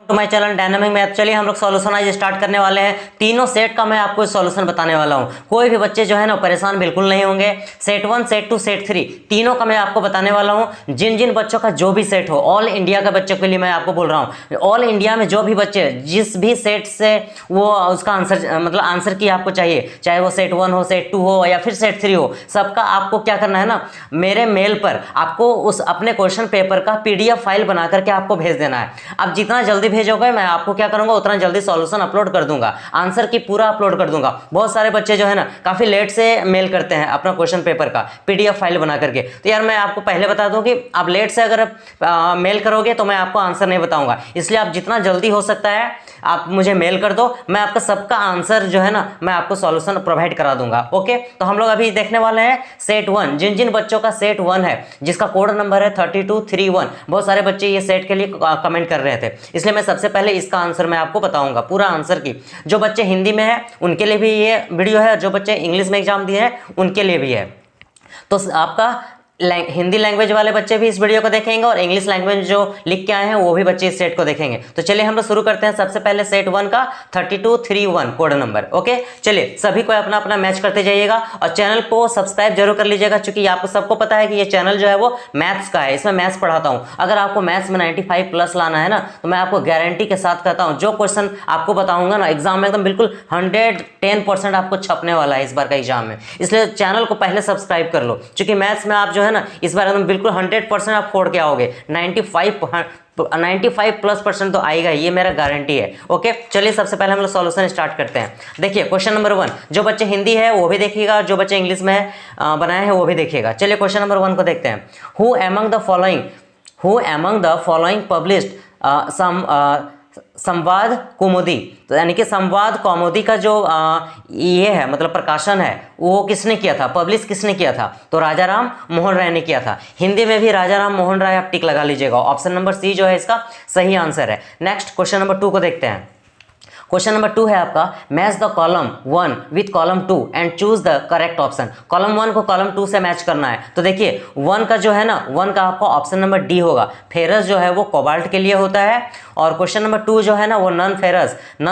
तो my channel dynamic math. चलिए हम लोग सॉल्यूशन आज स्टार्ट करने वाले हैं। तीनों सेट का मैं आपको सॉल्यूशन बताने वाला हूं। कोई भी बच्चे जो है ना परेशान बिल्कुल नहीं होंगे। सेट 1, सेट 2, सेट 3 तीनों का मैं आपको बताने वाला हूं। जिन जिन बच्चों का जो भी सेट हो, ऑल इंडिया के बच्चों के लिए मैं आपको बोल रहा हूं। ऑल इंडिया में जो भी बच्चे जिस भी सेट से वो उसका आंसर मतलब आंसर की आपको चाहिए, चाहे वो सेट 1 हो, सेट 2 हो या फिर सेट 3 हो, सबका आपको क्या करना है ना, मेरे मेल पर आपको उस अपने क्वेश्चन पेपर का PDF फाइल बना करके आपको भेज देना है। अब जितना जल्दी भेजोगे मैं आपको क्या करूंगा उतना जल्दी सॉल्यूशन अपलोड कर दूंगा, आंसर की पूरा अपलोड कर दूंगा। बहुत सारे बच्चे जो है ना काफी लेट से मेल करते हैं अपना क्वेश्चन पेपर का PDF फाइल बना करके। तो यार मैं आपको पहले बता दूं कि आप लेट से अगर मेल करोगे तो मैं आपको आंसर नहीं बताऊंगा, इसलिए आप जितना जल्दी हो सकता है आप मुझे मेल कर दो, मैं आपका सबका आंसर जो है ना मैं आपको सॉल्यूशन प्रोवाइड करा दूंगा। ओके, तो हम लोग अभी देखने वाले हैं सेट 1। जिन जिन बच्चों का सेट 1 है, जिसका कोड नंबर है 3231, बहुत सारे बच्चे ये सेट के लिए कमेंट कर रहे थे, इसलिए मैं सबसे पहले इसका आंसर मैं आपको बताऊंगा पूरा आंसर की। जो बच्चे हिंदी में है उनके लिए भी ये वीडियो है, जो बच्चे इंग्लिश में एग्जाम दिए हैं उनके लिए भी है। तो आपका हिंदी लैंग्वेज वाले बच्चे भी इस वीडियो को देखेंगे और इंग्लिश लैंग्वेज जो लिख के आए हैं वो भी बच्चे इस सेट को देखेंगे। तो चलिए हम लोग शुरू करते हैं सबसे पहले सेट 1 का 3231 कोड नंबर। ओके, चलिए सभी को अपना अपना मैच करते जाइएगा और चैनल को सब्सक्राइब जरूर कर लीजिएगा, क्योंकि आपको सबको पता है कि ये चैनल जो है वो मैथ्स का है, इसमें मैथ्स पढ़ाता हूँ। अगर आपको मैथ्स में 95 प्लस लाना है ना, तो मैं आपको गारंटी के साथ कहता हूँ जो क्वेश्चन आपको बताऊंगा ना एग्जाम में एकदम बिल्कुल 110% आपको छपने वाला है इस बार का एग्जाम में। इसलिए चैनल को पहले सब्सक्राइब कर लो, क्योंकि मैथ्स में आप जो है ना इस बार एकदम बिल्कुल 100% आप फोड़ के आओगे। 95+ % तो आएगा, ये मेरा गारंटी है। ओके, चलिए सबसे पहले हम लोग सॉल्यूशन स्टार्ट करते हैं। देखिए क्वेश्चन नंबर 1, जो बच्चे हिंदी है वो भी देखिएगा, जो बच्चे इंग्लिश में बनाए हैं वो भी देखिएगा। चलिए क्वेश्चन नंबर 1 को देखते हैं। Who among the following published संवाद कौमुदी, तो यानी कि संवाद कौमुदी का जो ये है मतलब प्रकाशन है वो किसने किया था, पब्लिश किसने किया था? तो राजा राम मोहन राय ने किया था। हिंदी में भी राजा राम मोहन राय आप टिक लगा लीजिएगा। ऑप्शन नंबर सी जो है इसका सही आंसर है। नेक्स्ट क्वेश्चन नंबर 2 को देखते हैं। क्वेश्चन नंबर 2 है आपका, match the column 1 with column 2 and choose the correct option. Column 1 को कॉलम 2 से मैच करना है। तो देखिए 1 का जो है ना, 1 का आपका ऑप्शन नंबर डी होगा। फेरस जो है वो कोबाल्ट के लिए होता है, और क्वेश्चन नंबर 2 जो है ना वो नन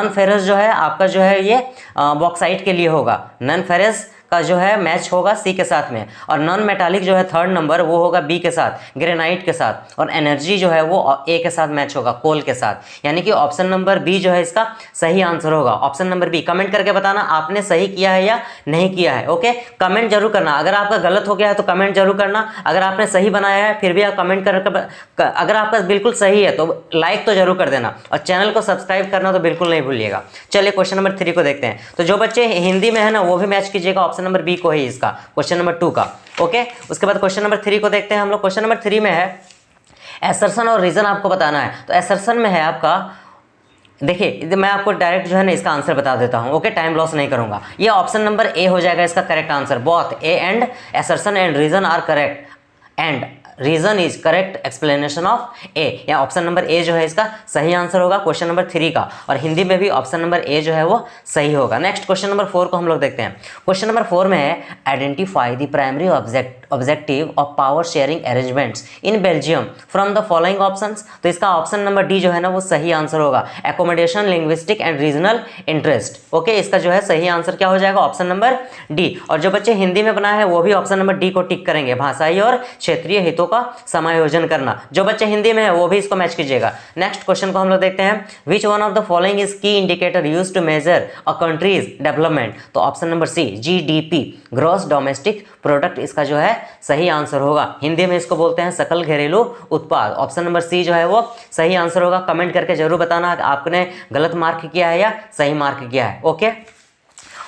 फेरस जो है आपका जो है ये बॉक्साइट के लिए होगा। नन फेरस का जो है मैच होगा सी के साथ में, और नॉन मेटालिक जो है थर्ड नंबर वो होगा बी के साथ, ग्रेनाइट के साथ, और एनर्जी जो है वो ए के साथ मैच होगा, कोल के साथ। यानी कि ऑप्शन नंबर बी जो है इसका सही आंसर होगा। Option number B. कमेंट करके बताना आपने सही किया है या नहीं किया है। ओके, कमेंट जरूर करना। अगर आपका गलत हो गया है तो कमेंट जरूर करना, अगर आपने सही बनाया है फिर भी आप कमेंट करके, अगर आपका बिल्कुल सही है तो लाइक तो जरूर कर देना, और चैनल को सब्सक्राइब करना तो बिल्कुल नहीं भूलिएगा। चलिए क्वेश्चन नंबर 3 को देखते हैं। तो जो बच्चे हिंदी में है ना वो भी मैच कीजिएगा, ऑप्शन नंबर बी को ही इसका क्वेश्चन नंबर 2 का। ओके, उसके बाद क्वेश्चन नंबर 3 को देखते हैं हम लोग। क्वेश्चन नंबर 3 में है एसर्शन और रीजन आपको बताना है। तो एसर्शन में है आपका, देखिए मैं आपको डायरेक्ट जो है ना इसका आंसर बता देता हूं। ओके, टाइम लॉस नहीं करूंगा। ये ऑप्शन नंबर ए हो जाएगा इसका correct answer. Both A and assertion and reason are correct and reason is correct explanation of A. या ऑप्शन नंबर ए जो है इसका सही आंसर होगा क्वेश्चन नंबर 3 का, और हिंदी में भी ऑप्शन नंबर ए जो है वो सही होगा। नेक्स्ट क्वेश्चन नंबर 4 को हम लोग देखते हैं। क्वेश्चन नंबर 4 में है identify the primary objective of power sharing arrangements in Belgium from the following options. तो इसका ऑप्शन नंबर डी जो है ना वो सही आंसर होगा, accommodation, linguistic and regional interest. Okay, इसका जो है सही आंसर क्या हो जाएगा, ऑप्शन नंबर डी। और जो बच्चे हिंदी में बनाए हैं वो भी ऑप्शन नंबर डी को टिक करेंगे, भाषाई और क्षेत्रीय हितों का समायोजन करना। जो बच्चे हिंदी में है वो भी इसको मैच कीजिएगा। नेक्स्ट क्वेश्चन को हम लोग देखते हैं। Which one of the following is key indicator used to measure a countries development. तो option number C GDP, gross domestic product, इसका जो है सही आंसर होगा। हिंदी में इसको बोलते हैं सकल घरेलू उत्पाद। ऑप्शन नंबर सी जो है वो सही आंसर होगा। कमेंट करके जरूर बताना आपने गलत मार्क किया है या सही मार्क किया है। ओके,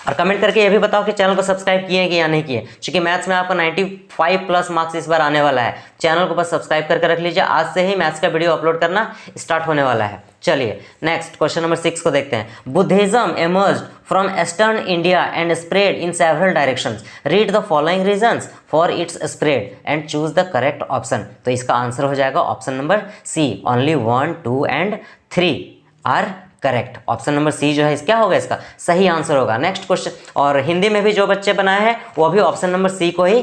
और कमेंट करके ये भी बताओ कि चैनल को सब्सक्राइब किए कि या नहीं किए, क्योंकि मैथ्स में आपका 95+ मार्क्स इस बार आने वाला है। चैनल को बस सब्सक्राइब करके रख लीजिए, आज से ही मैथ्स का वीडियो अपलोड करना स्टार्ट होने वाला है। चलिए नेक्स्ट क्वेश्चन नंबर 6 को देखते हैं। Buddhism emerged from eastern India and spread in several directions. Read the following reasons for its spread and choose the correct option. तो इसका आंसर हो जाएगा option number C, only 1, 2 and 3 are correct. Option number C जो है क्या होगा इसका सही आंसर होगा। नेक्स्ट क्वेश्चन, और हिंदी में भी जो बच्चे बनाए हैं वो भी ऑप्शन नंबर सी को ही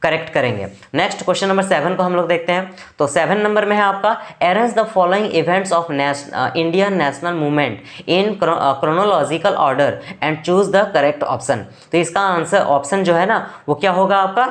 करेक्ट करेंगे। नेक्स्ट क्वेश्चन नंबर 7 को हम लोग देखते हैं। तो 7 नंबर में है आपका arrange the following events of Indian national movement in chronological order and choose the correct option. तो इसका आंसर ऑप्शन जो है ना वो क्या होगा आपका,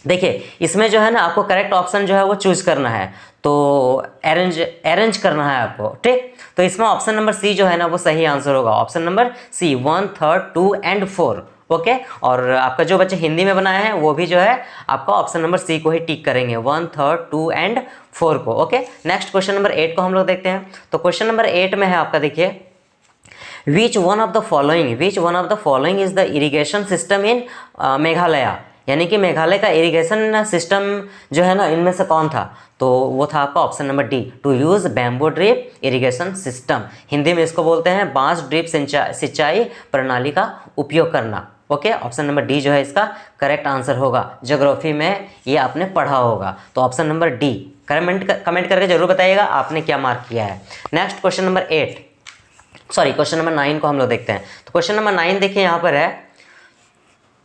देखिए इसमें जो है ना आपको करेक्ट ऑप्शन जो है वो चूज करना है, तो अरेंज करना है आपको, ठीक। तो इसमें ऑप्शन नंबर सी जो है ना वो सही आंसर होगा, option number C 1, 3, 2 and 4। Okay, और आपका जो बच्चे हिंदी में बनाए हैं वो भी जो है आपका ऑप्शन नंबर सी को ही टिक करेंगे, 1, 3, 2 एंड 4 को। ओके, नेक्स्ट क्वेश्चन नंबर 8 को हम लोग देखते हैं। तो क्वेश्चन नंबर 8 में है आपका, देखिए विच one of the following is the irrigation system in Meghalaya, यानी कि मेघालय का इरिगेशन सिस्टम जो है ना इनमें से कौन था, तो वो था आपका option number D, to use bamboo drip irrigation system. Hindi में इसको बोलते हैं बांस ड्रिप सिंचाई प्रणाली का उपयोग करना। ओके, ऑप्शन नंबर डी जो है इसका करेक्ट आंसर होगा। ज्योग्राफी में ये आपने पढ़ा होगा, तो ऑप्शन नंबर डी। कमेंट करके जरूर बताइएगा आपने क्या मार्क किया है। नेक्स्ट क्वेश्चन नंबर 9 को हम लोग देखते हैं। तो क्वेश्चन नंबर 9 देखिए यहाँ पर है,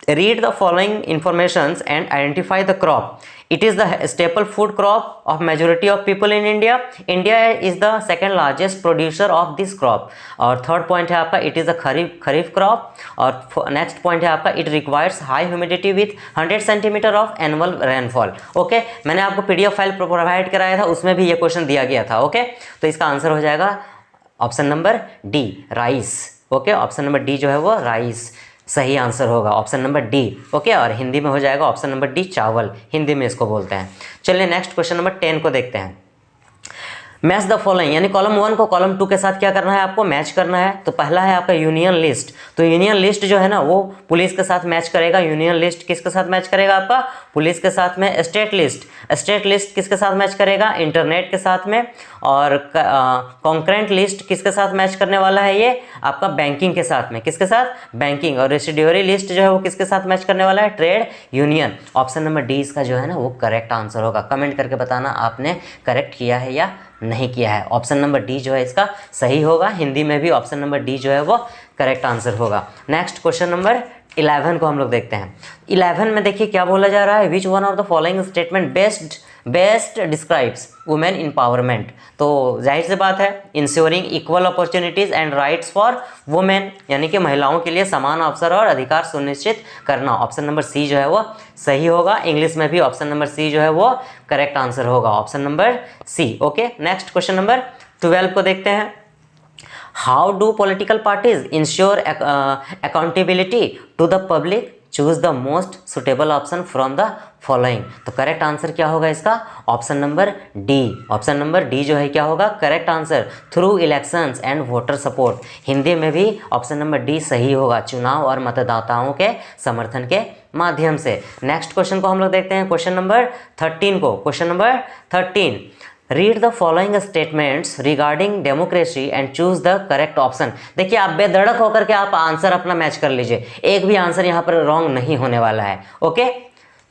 read the following informations and identify the crop. It is the staple food crop of majority of people in India. India is the second largest producer of this crop. और third point है आपका it is a kharif crop। और next point है आपका it requires high humidity with 100 centimeter of annual rainfall। Okay, मैंने आपको PDF file provide कराया था, उसमें भी ये क्वेश्चन दिया गया था। ओके, तो इसका आंसर हो जाएगा option number D, rice. Okay, option number D जो है वो राइस सही आंसर होगा, ऑप्शन नंबर डी। ओके, और हिंदी में हो जाएगा ऑप्शन नंबर डी, चावल, हिंदी में इसको बोलते हैं। चलिए नेक्स्ट क्वेश्चन नंबर 10 को देखते हैं। मैच द फॉलोइंग, यानी कॉलम 1 को कॉलम 2 के साथ क्या करना है, आपको मैच करना है। तो पहला है आपका यूनियन लिस्ट। तो यूनियन लिस्ट जो है ना वो पुलिस के साथ मैच करेगा। यूनियन लिस्ट किसके साथ मैच करेगा, आपका पुलिस के साथ में। स्टेट लिस्ट किसके साथ मैच करेगा, इंटरनेट के साथ में। और कॉन्करेंट लिस्ट किसके साथ मैच करने वाला है, ये आपका बैंकिंग के साथ में। किसके साथ, बैंकिंग। और रेसिड्यूरी लिस्ट जो है वो किसके साथ मैच करने वाला है, trade union. Option number D इसका जो है ना वो करेक्ट आंसर होगा। कमेंट करके बताना आपने करेक्ट किया है या नहीं किया है। ऑप्शन नंबर डी जो है इसका सही होगा, हिंदी में भी ऑप्शन नंबर डी जो है वो करेक्ट आंसर होगा। नेक्स्ट क्वेश्चन नंबर 11 को हम लोग देखते हैं। 11 में देखिए क्या बोला जा रहा है, विच one of the following statement best describes women empowerment. तो जाहिर सी बात है, ensuring equal opportunities and rights for women, यानी कि महिलाओं के लिए समान अवसर और अधिकार सुनिश्चित करना। ऑप्शन नंबर सी जो है वो सही होगा। इंग्लिश में भी ऑप्शन नंबर सी जो है वो करेक्ट आंसर होगा, option number C. Okay, next question number 12 को देखते हैं। How do political parties ensure accountability to the public, choose the most suitable option from the following. तो करेक्ट आंसर क्या होगा इसका, option number D. Option number D जो है क्या होगा correct answer, through elections and voter support. Hindi में भी ऑप्शन नंबर डी सही होगा, चुनाव और मतदाताओं के समर्थन के माध्यम से। नेक्स्ट क्वेश्चन को हम लोग देखते हैं, क्वेश्चन नंबर 13 को। Question number 13, read the following statements regarding democracy and choose the correct option. देखिए आप बेधड़क होकर के आप आंसर अपना मैच कर लीजिए, एक भी आंसर यहाँ पर रॉन्ग नहीं होने वाला है। ओके,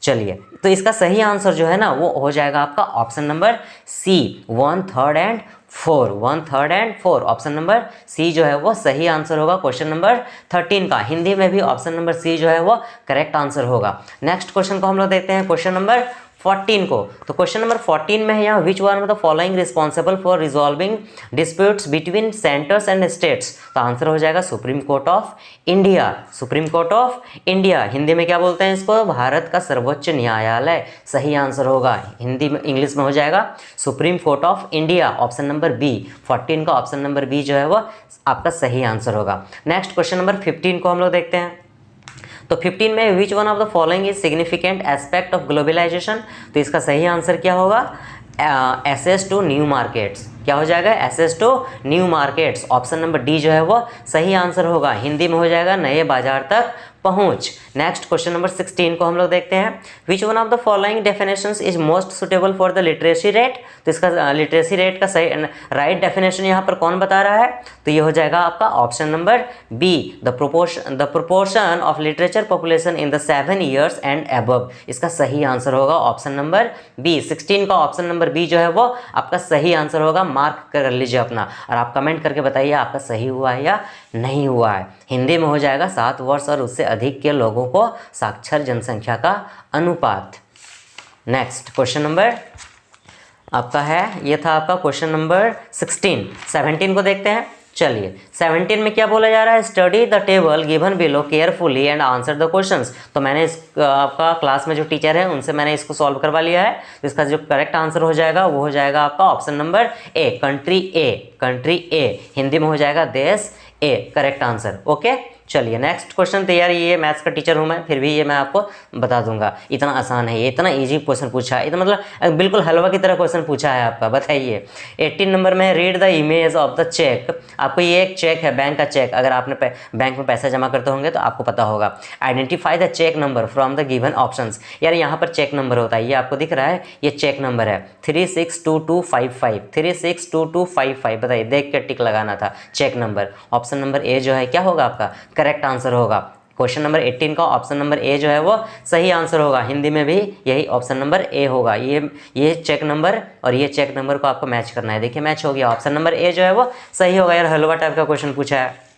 चलिए तो इसका सही आंसर जो है ना वो हो जाएगा आपका option number C, 1, 3 and 4। 1, 3 and 4, option number C जो है वो सही आंसर होगा क्वेश्चन नंबर 13 का। हिंदी में भी ऑप्शन नंबर सी जो है वो करेक्ट आंसर होगा। नेक्स्ट क्वेश्चन को हम लोग देखते हैं, क्वेश्चन नंबर 14 को। तो क्वेश्चन नंबर 14 में है यहाँ, विच one of the following responsible for resolving disputes between centres and states. तो आंसर हो जाएगा Supreme Court of India. Supreme Court of India, Hindi में क्या बोलते हैं इसको, भारत का सर्वोच्च न्यायालय। सही आंसर होगा, हिंदी में इंग्लिश में हो जाएगा Supreme Court of India, option number B. 14 का ऑप्शन नंबर बी जो है वो आपका सही आंसर होगा। नेक्स्ट क्वेश्चन नंबर 15 को हम लोग देखते हैं। तो 15 में which one of the following is significant aspect of globalisation. तो इसका सही आंसर क्या होगा, एक्सेस टू न्यू मार्केट्स। क्या हो जाएगा, access to new markets. Option number D जो है वो सही आंसर होगा, हिंदी में हो जाएगा नए बाजार तक पहुंच। नेक्स्ट क्वेश्चन नंबर 16 को हम लोग देखते हैं, which one of the following definitions is most suitable for the literacy rate. तो इसका लिटरेसी रेट का सही राइट डेफिनेशन यहाँ पर कौन बता रहा है, तो ये हो जाएगा आपका option number B, the proportion of literature population in the 7 years and above. इसका सही आंसर होगा ऑप्शन नंबर बी। 16 का ऑप्शन नंबर बी जो है वो आपका सही आंसर होगा, मार्क कर लीजिए अपना, और आप कमेंट करके बताइए आपका सही हुआ है या नहीं हुआ है। हिंदी में हो जाएगा 7 वर्ष और उससे अधिक के लोगों को साक्षर जनसंख्या का अनुपात। नेक्स्ट क्वेश्चन नंबर आपका है, ये था आपका क्वेश्चन नंबर 16। 17 को देखते हैं। चलिए 17 में क्या बोला जा रहा है, study the table given below carefully and answer the questions. तो मैंने इस आपका क्लास में जो टीचर है उनसे मैंने इसको सॉल्व करवा लिया है। तो इसका जो करेक्ट आंसर हो जाएगा वो हो जाएगा आपका option number A, country A. Country A Hindi में हो जाएगा देश ए, करेक्ट आंसर। ओके चलिए नेक्स्ट क्वेश्चन। तो यार ये मैथ्स का टीचर हूँ मैं, फिर भी ये मैं आपको बता दूंगा, इतना आसान है ये, इतना इजी क्वेश्चन पूछा है, इतना मतलब बिल्कुल हलवा की तरह क्वेश्चन पूछा है आपका। बताइए 18 नंबर में, read the image of the cheque. आपको ये एक चेक है, बैंक का चेक, अगर आपने बैंक में पैसा जमा करते होंगे तो आपको पता होगा। Identify the cheque number from the given options. यार यहाँ पर चेक नंबर होता है, ये आपको दिख रहा है, ये चेक नंबर है 362255, 362255। बताइए देख के टिक लगाना था, cheque number. Option number A जो है क्या होगा आपका करेक्ट आंसर होगा। क्वेश्चन नंबर 18 का ऑप्शन नंबर ए जो है वो सही आंसर होगा। हिंदी में भी यही ऑप्शन नंबर ए होगा। ये चेक नंबर और ये चेक नंबर को आपको मैच करना है। देखिए मैच हो गया, ऑप्शन नंबर ए जो है वो सही होगा। यार हलवा टाइप का क्वेश्चन पूछा है।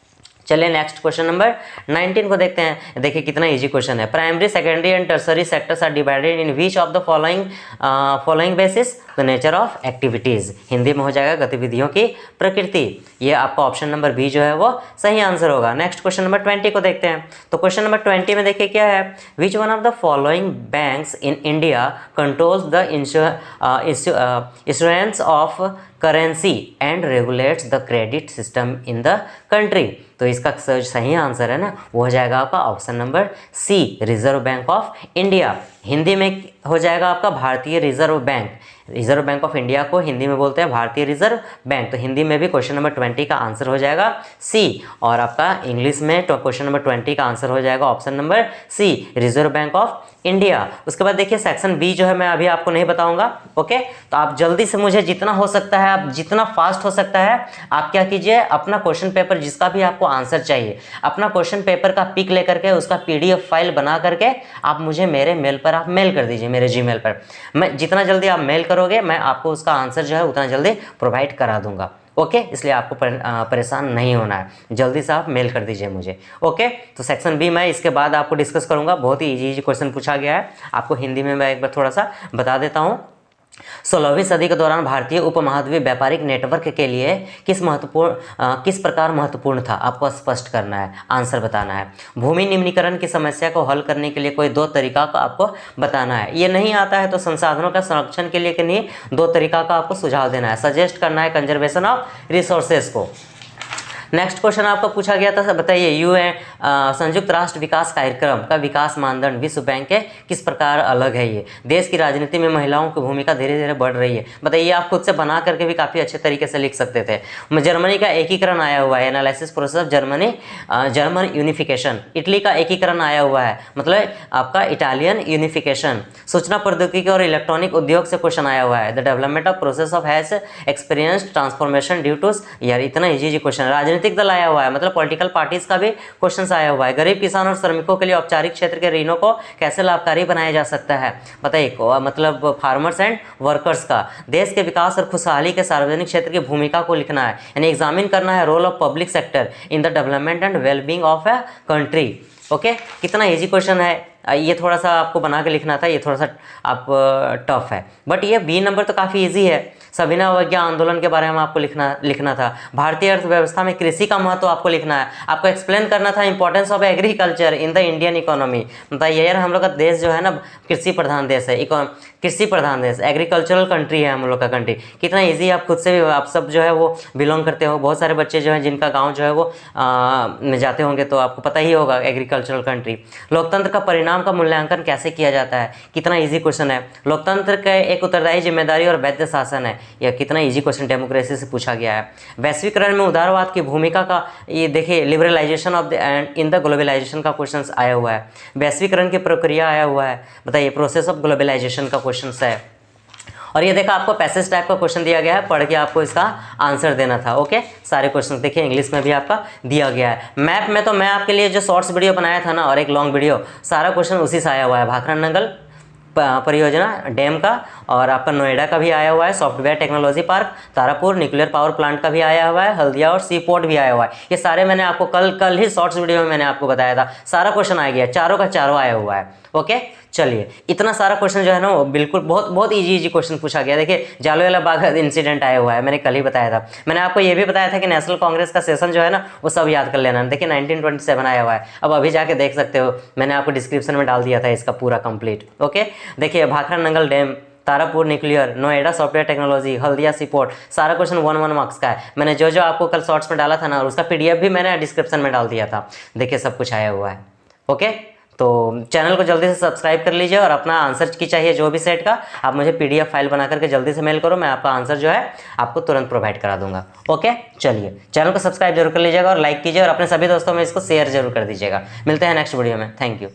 चलिए नेक्स्ट क्वेश्चन नंबर 19 को देखते हैं। देखिए कितना इजी क्वेश्चन है। Primary, secondary and tertiary sectors are divided in which of the following basis the nature of activities. Hindi में हो जाएगा गतिविधियों की प्रकृति। ये आपका ऑप्शन नंबर बी जो है वो सही आंसर होगा। नेक्स्ट क्वेश्चन नंबर 20 को देखते हैं। तो क्वेश्चन नंबर 20 में देखिए क्या है, विच one of the following banks in India controls the insurance of currency and regulates the credit system in the country. तो इसका सही आंसर है ना वो हो जाएगा आपका option number C, Reserve Bank of India. Hindi में हो जाएगा आपका भारतीय Reserve Bank. Reserve Bank of India को हिंदी में बोलते हैं भारतीय रिजर्व बैंक। तो हिंदी में भी क्वेश्चन नंबर 20 का आंसर हो जाएगा सी, और आपका इंग्लिश में क्वेश्चन नंबर 20 का आंसर हो जाएगा option number C, Reserve Bank of India. उसके बाद देखिए सेक्शन बी जो है मैं अभी आपको नहीं बताऊंगा। ओके तो आप जल्दी से, मुझे जितना हो सकता है, आप जितना फास्ट हो सकता है आप क्या कीजिए, अपना क्वेश्चन पेपर जिसका भी आपको आंसर चाहिए, अपना क्वेश्चन पेपर का पिक लेकर के उसका PDF फाइल बना करके आप मुझे मेरे मेल पर आप मेल कर दीजिए, मेरे Gmail पर। मैं जितना जल्दी आप मेल करोगे मैं आपको उसका आंसर जो है उतना जल्दी प्रोवाइड करा दूंगा। ओके इसलिए आपको परेशान नहीं होना है, जल्दी से आप मेल कर दीजिए मुझे। ओके तो सेक्शन बी मैं इसके बाद आपको डिस्कस करूंगा। बहुत ही इजी क्वेश्चन पूछा गया है, आपको हिंदी में मैं एक बार थोड़ा सा बता देता हूँ। 16वीं सदी के दौरान भारतीय उपमहाद्वीपीय व्यापारिक नेटवर्क के लिए किस प्रकार महत्वपूर्ण था, आपको स्पष्ट करना है, आंसर बताना है। भूमि निम्नीकरण की समस्या को हल करने के लिए कोई 2 तरीका का आपको बताना है। ये नहीं आता है तो संसाधनों का संरक्षण के लिए किन्हीं 2 तरीका का आपको सुझाव देना है, सजेस्ट करना है कंजर्वेशन ऑफ रिसोर्सेज को। नेक्स्ट क्वेश्चन आपको पूछा गया था, बताइए UN संयुक्त राष्ट्र विकास कार्यक्रम का विकास मानदंड विश्व बैंक के किस प्रकार अलग है। ये देश की राजनीति में महिलाओं की भूमिका धीरे धीरे बढ़ रही है। बताइए आप खुद से बना करके भी काफ़ी अच्छे तरीके से लिख सकते थे। जर्मनी का एकीकरण आया हुआ है, analysis process German unification. Italy का एकीकरण आया हुआ है, मतलब आपका इटालियन यूनिफिकेशन। सूचना प्रौद्योगिकी और इलेक्ट्रॉनिक उद्योग से क्वेश्चन आया हुआ है, the development of process of has experienced transformation due to. यार इतना इजी क्वेश्चन। राजनीतिक दल आया हुआ है, मतलब पॉलिटिकल पार्टीज का भी क्वेश्चन आया हुआ है। गरीब किसान और श्रमिकों के लिए औपचारिक क्षेत्र के ऋणों को कैसे लाभकारी बनाया जा सकता है। बताइए मतलब फार्मर्स एंड वर्कर्स का। देश के विकास और खुशहाली के सार्वजनिक क्षेत्र की भूमिका को लिखना है, यानी एग्जामिन करना है role of public sector in the development and wellbeing of a country. Okay कितना इजी क्वेश्चन है। ये थोड़ा सा आपको बना के लिखना था, ये थोड़ा सा आप टफ है, बट ये बी नंबर तो काफ़ी इजी है। सविनय अवज्ञा आंदोलन के बारे में आपको लिखना था। भारतीय अर्थव्यवस्था में कृषि का महत्व आपको लिखना है। आपको एक्सप्लेन करना था importance of agriculture in the Indian economy. बताइए यार हम लोग का देश जो है ना कृषि प्रधान देश है, कृषि प्रधान देश, एग्रीकल्चरल कंट्री है हम लोग का कंट्री। कितना इजी, आप खुद से भी, आप सब जो है वो बिलोंग करते हो। बहुत सारे बच्चे जो हैं जिनका गाँव जो है वो जाते होंगे तो आपको पता ही होगा एग्रीकल्चरल कंट्री। लोकतंत्र का परिणाम का मूल्यांकन कैसे किया जाता है, कितना इजी क्वेश्चन है। लोकतंत्र का एक उत्तरदायी जिम्मेदारी और वैध शासन है, यह कितना इजी क्वेश्चन डेमोक्रेसी से पूछा गया है। वैश्वीकरण में उदारवाद की भूमिका का, ये देखिए liberalisation of the and in the globalisation का क्वेश्चन आया हुआ है। वैश्वीकरण की प्रक्रिया आया हुआ है, बताइए प्रोसेस ऑफ ग्लोबलाइजेशन का क्वेश्चन है। और ये देखा आपको पैसेज टाइप का क्वेश्चन दिया गया है, पढ़ के आपको इसका आंसर देना था। ओके सारे क्वेश्चन देखिए इंग्लिश में भी आपका दिया गया है। मैप में तो मैं आपके लिए जो शॉर्ट्स वीडियो बनाया था ना और एक लॉन्ग वीडियो, सारा क्वेश्चन उसी से आया हुआ है। भाखड़ा नंगल परियोजना डैम का, और आपका नोएडा का भी आया हुआ है, software technology park, Tarapur nuclear power plant का भी आया हुआ है, हल्दिया और सी पोर्ट भी आया हुआ है। ये सारे मैंने आपको कल ही शॉर्ट्स वीडियो में मैंने आपको बताया था, सारा क्वेश्चन आ गया, चारों का चारों आया हुआ है। ओके चलिए, इतना सारा क्वेश्चन जो है ना वो बिल्कुल बहुत बहुत इजी क्वेश्चन पूछा गया। देखिए जालियांवाला बाग इंसिडेंट आया हुआ है, मैंने कल ही बताया था। मैंने आपको ये भी बताया था कि नेशनल कांग्रेस का सेशन जो है ना वो सब याद कर लेना। देखिए 1927 आया हुआ है, अब अभी जाके देख सकते हो, मैंने आपको डिस्क्रिप्शन में डाल दिया था इसका पूरा कंप्लीट। ओके, देखिए Bhakra Nangal dam, Tarapur nuclear, Noida software technology, Haldia sea port, सारा क्वेश्चन 1 मार्क्स का है। मैंने जो जो आपको कल शॉर्ट्स में डाला था ना, और उसका पीडीएफ भी मैंने डिस्क्रिप्शन में डाल दिया था। देखिए सब कुछ आया हुआ है। ओके, तो चैनल को जल्दी से सब्सक्राइब कर लीजिए, और अपना आंसर की चाहिए जो भी सेट का, आप मुझे पीडीएफ फाइल बना करके जल्दी से मेल करो, मैं आपका आंसर जो है आपको तुरंत प्रोवाइड करा दूंगा। ओके, चलिए चैनल को सब्सक्राइब जरूर कर लीजिएगा और लाइक कीजिए, और अपने सभी दोस्तों में इसको शेयर जरूर कर दीजिएगा। मिलते हैं नेक्स्ट वीडियो में, थैंक यू।